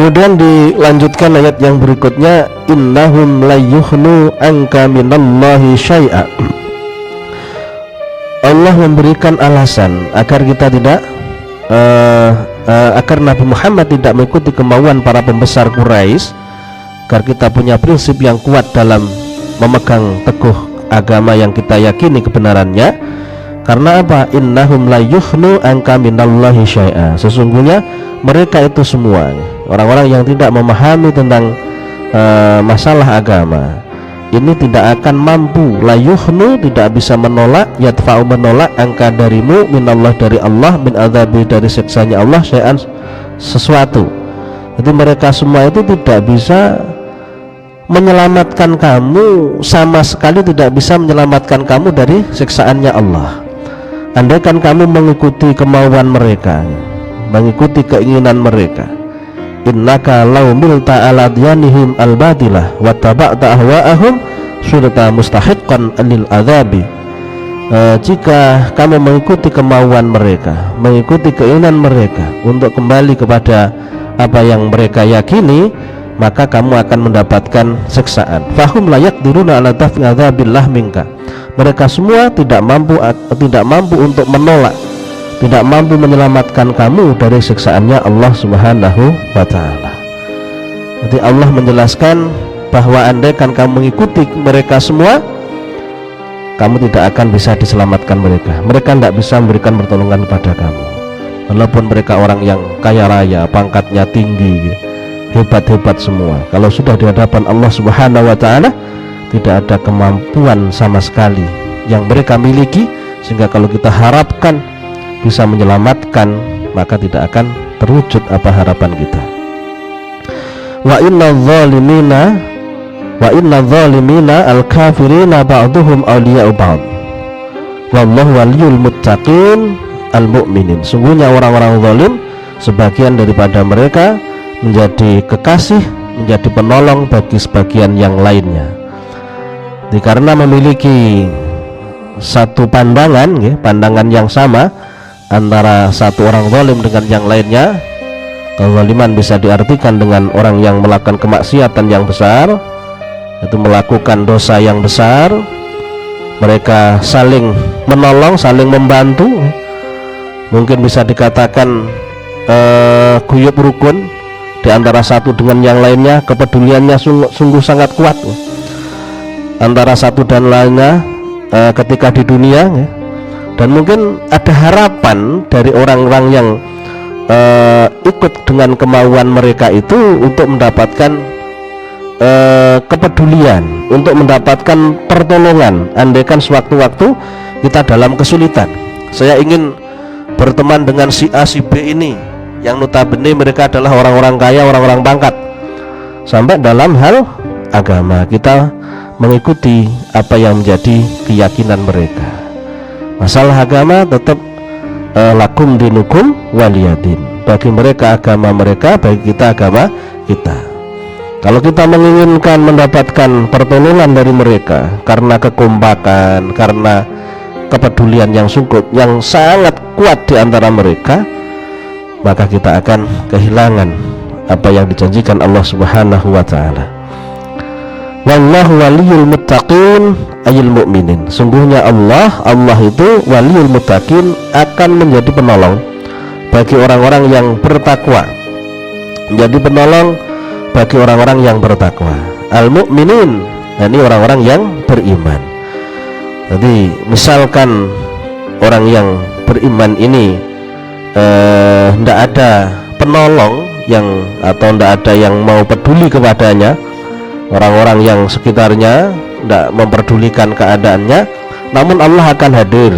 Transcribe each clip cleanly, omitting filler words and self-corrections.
Kemudian dilanjutkan ayat yang berikutnya, innahum la yuhnu anka minallahi syai'a. Allah memberikan alasan agar kita tidak agar Nabi Muhammad tidak mengikuti kemauan para pembesar Quraisy, agar kita punya prinsip yang kuat dalam memegang teguh agama yang kita yakini kebenarannya. Karena apa? Innahum la yuhnu anka minallahi syai'a. Sesungguhnya mereka itu semua orang-orang yang tidak memahami tentang masalah agama ini tidak akan mampu, la yuhnu, tidak bisa menolak, yadfa'u, menolak, angka darimu, minallah, dari Allah, min adzabi, dari siksanya Allah, syai'an, sesuatu. Jadi mereka semua itu tidak bisa menyelamatkan kamu, sama sekali tidak bisa menyelamatkan kamu dari siksaannya Allah. Andaikan kamu mengikuti kemauan mereka, mengikuti keinginan mereka, innaka law milta ala dyanihim al-batilah wa taba'ta ahwa'ahum surta mustahiqqan lil adzabi. Jika kamu mengikuti kemauan mereka, mengikuti keinginan mereka untuk kembali kepada apa yang mereka yakini, maka kamu akan mendapatkan siksaan. Fahum la yaqdiruna ala daf'i adzabillah minka. Mereka semua tidak mampu untuk menolak, tidak mampu menyelamatkan kamu dari siksaannya Allah Subhanahu wa ta'ala. Jadi Allah menjelaskan bahwa andaikan kamu mengikuti mereka semua, kamu tidak akan bisa diselamatkan mereka. Mereka tidak bisa memberikan pertolongan kepada kamu. Walaupun mereka orang yang kaya raya, pangkatnya tinggi, hebat-hebat semua, kalau sudah di hadapan Allah Subhanahu wa ta'ala, tidak ada kemampuan sama sekali yang mereka miliki, sehingga kalau kita harapkan bisa menyelamatkan, maka tidak akan terwujud apa harapan kita. Wa inna zalimina al-kafirina ba'duhum awliya'u ba'd wallahu waliyul muttaqin al-mu'minin. Sungguhnya orang-orang zalim, sebagian daripada mereka menjadi kekasih, menjadi penolong bagi sebagian yang lainnya. Karena memiliki satu pandangan, pandangan yang sama antara satu orang zalim dengan yang lainnya. Kezaliman bisa diartikan dengan orang yang melakukan kemaksiatan yang besar, itu melakukan dosa yang besar. Mereka saling menolong, saling membantu. Mungkin bisa dikatakan guyub rukun di antara satu dengan yang lainnya. Kepeduliannya sungguh sangat kuat antara satu dan lainnya ketika di dunia, dan mungkin ada harapan dari orang-orang yang ikut dengan kemauan mereka itu untuk mendapatkan kepedulian, untuk mendapatkan pertolongan. Andaikan sewaktu-waktu kita dalam kesulitan, saya ingin berteman dengan si A, si B ini yang notabene mereka adalah orang-orang kaya, orang-orang pangkat. Sampai dalam hal agama kita mengikuti apa yang menjadi keyakinan mereka. Masalah agama tetap lakum dinukum waliyadin. Bagi mereka agama mereka, bagi kita agama kita. Kalau kita menginginkan mendapatkan pertolongan dari mereka karena kekompakan, karena kepedulian yang sangat kuat di antara mereka, maka kita akan kehilangan apa yang dijanjikan Allah Subhanahu wa ta'ala. Wallahu waliyul muttaqin ayil mu'minin. Sungguhnya Allah itu waliyul muttaqin, akan menjadi penolong bagi orang-orang yang bertakwa, menjadi penolong bagi orang-orang yang bertakwa. Al mu'minin, ini orang-orang yang beriman. Jadi misalkan orang yang beriman ini tidak ada penolong atau tidak ada yang mau peduli kepadanya, orang-orang yang sekitarnya tidak memperdulikan keadaannya, namun Allah akan hadir,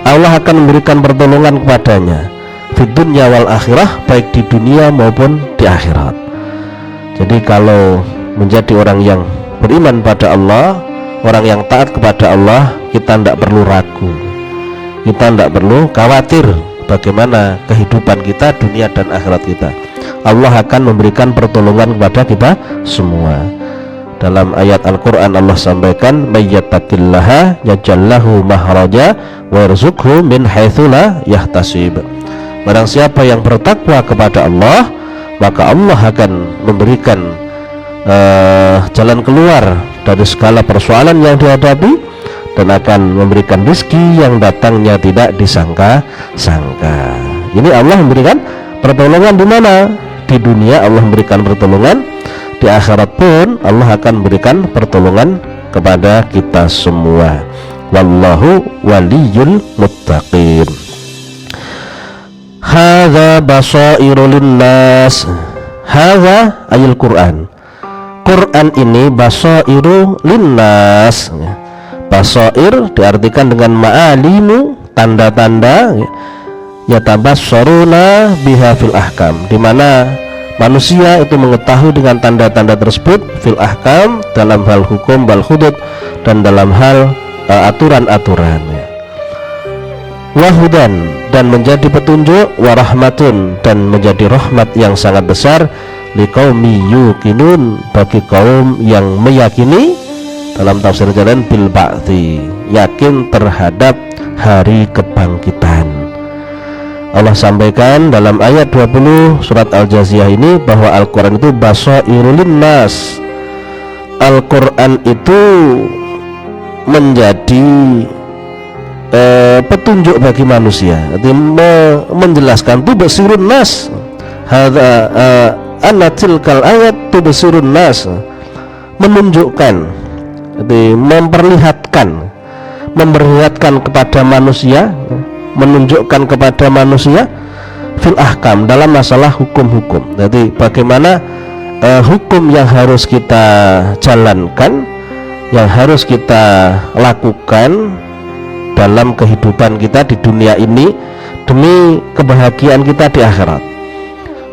Allah akan memberikan pertolongan kepadanya di dunia wal akhirah, baik di dunia maupun di akhirat. Jadi kalau menjadi orang yang beriman pada Allah, orang yang taat kepada Allah, kita tidak perlu ragu, kita tidak perlu khawatir bagaimana kehidupan kita, dunia dan akhirat kita. Allah akan memberikan pertolongan kepada kita semua. Dalam ayat Al-Quran Allah sampaikan, mayyattaqillaha yaj'allahu mahraja wa yarzuqhu min haitsu la yahtasib. Barang siapa yang bertakwa kepada Allah, maka Allah akan memberikan jalan keluar dari segala persoalan yang dihadapi, dan akan memberikan rezeki yang datangnya tidak disangka-sangka. Ini Allah memberikan pertolongan di mana? Di dunia Allah memberikan pertolongan, di akhirat pun Allah akan memberikan pertolongan kepada kita semua. Wallahu waliyul muttaqin. Hadza basairu linnas. Hadza ayul Quran. Quran ini basairu linnas. Basair diartikan dengan ma'alimu, tanda-tanda, yatabassaruna biha fil ahkam, di mana manusia itu mengetahui dengan tanda-tanda tersebut fil ahkam, dalam hal hukum wal hudud, dan dalam hal aturan-aturan. Wahudan, dan menjadi petunjuk, warahmatun, dan menjadi rahmat yang sangat besar, liqaumi yuqinun, bagi kaum yang meyakini. Dalam tafsir jalan bil ba'thi, yakin terhadap hari kebangkitan. Allah sampaikan dalam ayat 20 surat Al-Jaziyah ini bahwa Al-Quran itu basairul linnas. Al-Quran itu menjadi petunjuk bagi manusia. Jadi menjelaskan tubsirun nas. Hadza anna tilkal ayat tubsirun nas, menunjukkan, jadi memperlihatkan kepada manusia, menunjukkan kepada manusia fil ahkam, dalam masalah hukum-hukum. Jadi bagaimana hukum yang harus kita jalankan, yang harus kita lakukan dalam kehidupan kita di dunia ini demi kebahagiaan kita di akhirat.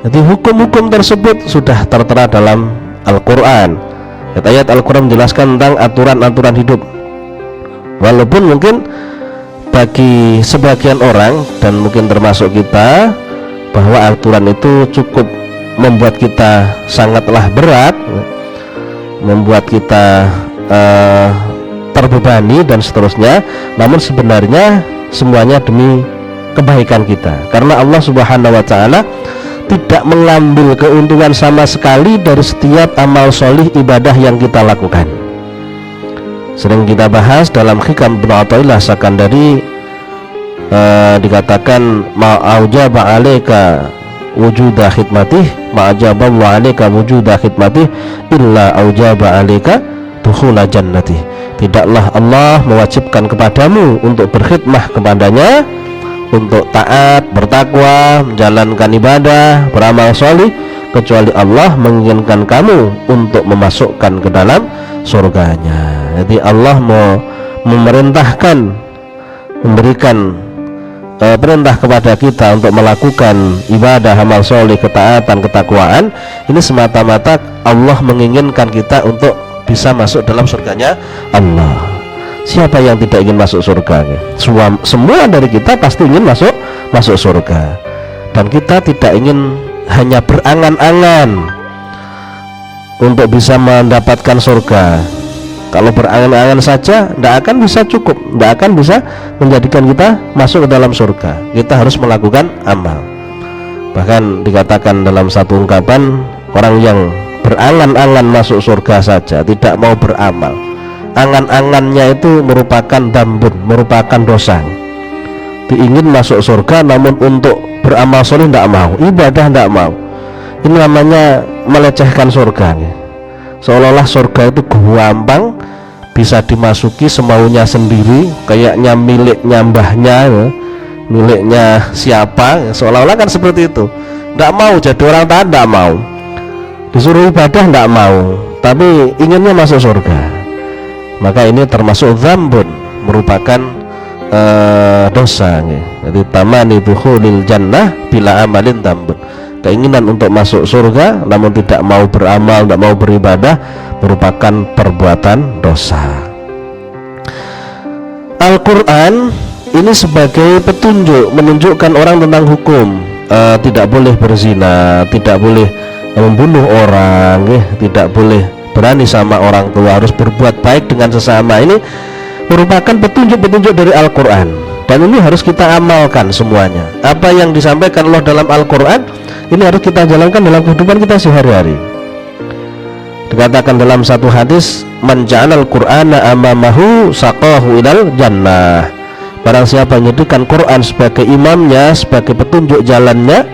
Jadi hukum-hukum tersebut sudah tertera dalam Al-Quran. Ayat Al-Quran menjelaskan tentang aturan-aturan hidup. Walaupun mungkin bagi sebagian orang, dan mungkin termasuk kita, bahwa aturan itu cukup membuat kita sangatlah berat, membuat kita terbebani dan seterusnya. Namun sebenarnya semuanya demi kebaikan kita, karena Allah Subhanahu wa ta'ala tidak mengambil keuntungan sama sekali dari setiap amal solih ibadah yang kita lakukan. Sering kita bahas dalam Hikam Ibnu Athaillah Sakandari, dikatakan ma'aujaba 'alaika wujuda khidmatih, ma'ajaballahu 'alaika wujuda khidmatih illa aujaba 'alaika dukhula jannatih. Tidaklah Allah mewajibkan kepadamu untuk berkhidmah kepadanya, untuk taat, bertakwa, menjalankan ibadah, beramal solih, kecuali Allah menginginkan kamu untuk memasukkan ke dalam surganya. Jadi Allah mau memerintahkan, memberikan perintah kepada kita untuk melakukan ibadah, amal solih, ketaatan, ketakwaan. Ini semata-mata Allah menginginkan kita untuk bisa masuk dalam surganya Allah. Siapa yang tidak ingin masuk surga? Semua dari kita pasti ingin masuk surga. Dan kita tidak ingin hanya berangan-angan untuk bisa mendapatkan surga. Kalau berangan-angan saja tidak akan bisa cukup, tidak akan bisa menjadikan kita masuk ke dalam surga. Kita harus melakukan amal. Bahkan dikatakan dalam satu ungkapan, orang yang berangan-angan masuk surga saja, tidak mau beramal, angan-angannya itu merupakan dambun, merupakan dosa. Diingin masuk surga namun untuk beramal soleh tidak mau, ibadah tidak mau. Ini namanya melecehkan surga. Seolah-olah surga itu gampang, bisa dimasuki semaunya sendiri, kayaknya miliknya mbahnya, miliknya siapa, seolah-olah kan seperti itu. Tidak mau jadi orang taat, tidak mau. Disuruh ibadah tidak mau, tapi inginnya masuk surga. Maka ini termasuk dzambun, merupakan dosa. Jadi tamani dukhulil jannah bila amalin dzambun, keinginan untuk masuk surga namun tidak mau beramal, tidak mau beribadah, merupakan perbuatan dosa. Al-Quran ini sebagai petunjuk, menunjukkan orang tentang hukum. Tidak boleh berzina, tidak boleh membunuh orang, tidak boleh berani sama orang tua, harus berbuat baik dengan sesama. Ini merupakan petunjuk-petunjuk dari Al-Quran. Dan ini harus kita amalkan semuanya. Apa yang disampaikan Allah dalam Al-Quran ini harus kita jalankan dalam kehidupan kita sehari-hari. Dikatakan dalam satu hadis, man ja'alal Qur'ana amamahu saqahu ilal jannah. Barang siapa yang menjadikan Quran sebagai imamnya, sebagai petunjuk jalannya,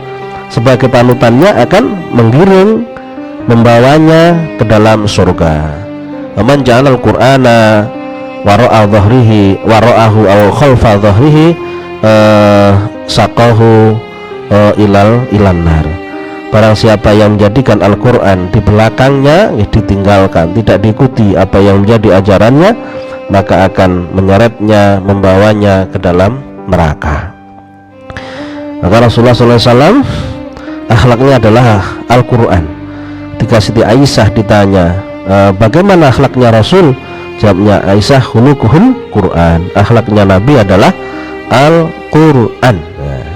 sebagai panutannya, akan menggiring, membawanya ke dalam surga. Man ja'alal Qur'ana wara'a dhahrihi wara'ahu aw khalfa dhahrihi saqahu ilan nar. Barang siapa yang menjadikan Al-Quran di belakangnya, ditinggalkan, tidak diikuti apa yang menjadi ajarannya, maka akan menyeretnya, membawanya ke dalam neraka. Maka Rasulullah SAW akhlaknya adalah Al-Quran. Ketika Siti Aisyah ditanya, bagaimana akhlaknya Rasul? Jawabnya Aisyah, khuluquhul Quran. Akhlaknya Nabi adalah Al-Quran.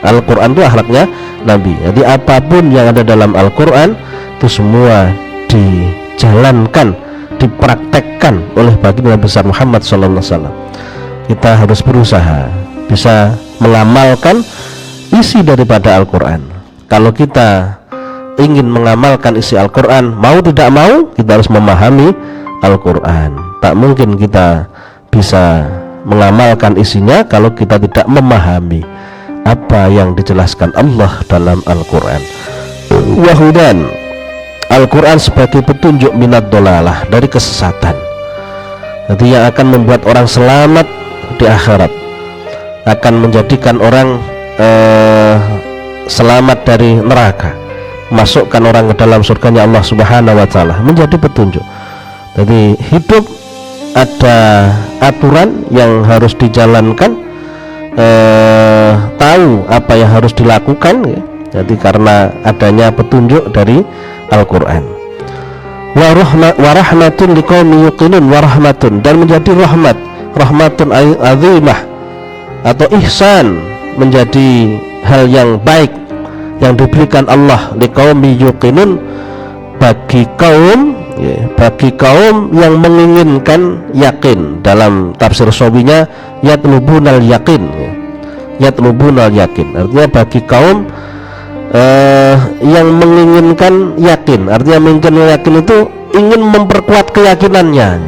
Al-Quran itu akhlaknya Nabi. Jadi apapun yang ada dalam Al-Quran itu semua dijalankan, dipraktekkan oleh baginda besar Muhammad SAW. Kita harus berusaha bisa mengamalkan isi daripada Al-Quran. Kalau kita ingin mengamalkan isi Al-Quran, mau tidak mau kita harus memahami Al-Quran. Tak mungkin kita bisa mengamalkan isinya kalau kita tidak memahami apa yang dijelaskan Allah dalam Al-Quran. Wahudan, Al-Quran sebagai petunjuk minad dolalah, dari kesesatan. Jadi yang akan membuat orang selamat di akhirat, akan menjadikan orang selamat dari neraka, masukkan orang ke dalam surganya Allah Subhanahu wa Ta'ala, menjadi petunjuk. Jadi hidup ada aturan yang harus dijalankan, tahu apa yang harus dilakukan, ya. Jadi karena adanya petunjuk dari Al-Quran. Warahmatun liqaumin yuqinun, warahmatun, dan menjadi rahmat, rahmatun azimah atau ihsan, menjadi hal yang baik yang diberikan Allah liqaumin yuqinun, bagi kaum, ya, bagi kaum yang menginginkan yakin. Dalam tafsir Sawinya, yatlubunal yakin, ya. Yatlubunal yakin artinya bagi kaum yang menginginkan yakin. Artinya menginginkan yakin itu ingin memperkuat keyakinannya,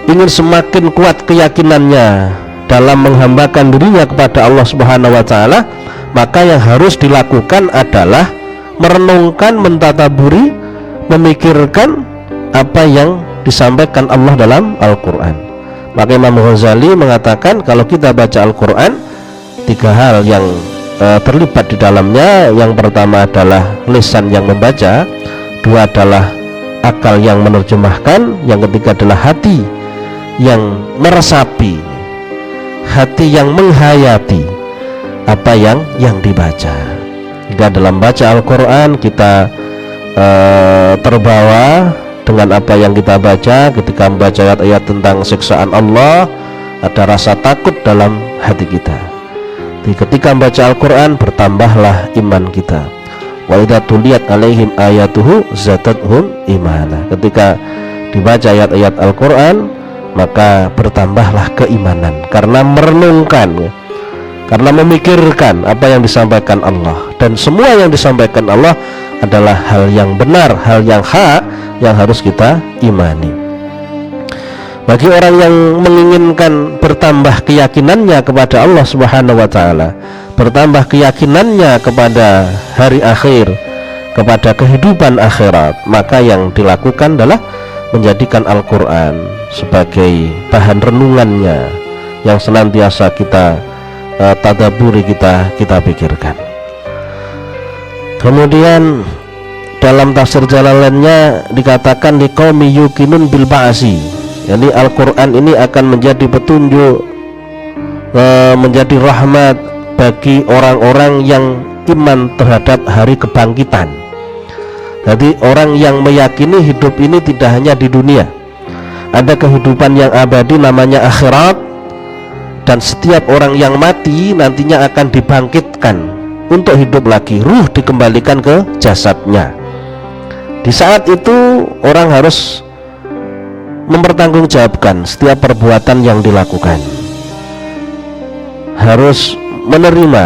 ingin semakin kuat keyakinannya dalam menghambakan dirinya kepada Allah Subhanahu wa Ta'ala. Maka yang harus dilakukan adalah merenungkan, mentadaburi, memikirkan apa yang disampaikan Allah dalam Al-Quran. Maka Imam Ghazali mengatakan kalau kita baca Al-Quran, tiga hal yang terlibat di dalamnya. Yang pertama adalah lisan yang membaca, dua adalah akal yang menerjemahkan, yang ketiga adalah hati yang meresapi, hati yang menghayati apa yang dibaca. Jika dalam baca Al-Quran kita terbawa dengan apa yang kita baca, ketika membaca ayat-ayat tentang siksaan Allah, ada rasa takut dalam hati kita. Jadi ketika membaca Al-Quran, bertambahlah iman kita. Wa idza tuliyat alaihim ayatuhu zadathum imana. Ketika dibaca ayat-ayat Al-Quran, maka bertambahlah keimanan karena merenungkan, karena memikirkan apa yang disampaikan Allah. Dan semua yang disampaikan Allah adalah hal yang benar, hal yang hak, yang harus kita imani. Bagi orang yang menginginkan bertambah keyakinannya kepada Allah Subhanahu wa Ta'ala, bertambah keyakinannya kepada hari akhir, kepada kehidupan akhirat, maka yang dilakukan adalah menjadikan Al-Quran sebagai bahan renungannya yang senantiasa kita tadaburi, kita pikirkan. Kemudian dalam tafsir Jalalainnya dikatakan liqaumi yuqinun bil ba'si. Jadi Al-Quran ini akan menjadi petunjuk, menjadi rahmat bagi orang-orang yang iman terhadap hari kebangkitan. Jadi orang yang meyakini hidup ini tidak hanya di dunia, ada kehidupan yang abadi namanya akhirat, dan setiap orang yang mati nantinya akan dibangkitkan untuk hidup lagi, ruh dikembalikan ke jasadnya. Di saat itu orang harus mempertanggungjawabkan setiap perbuatan yang dilakukan. harus menerima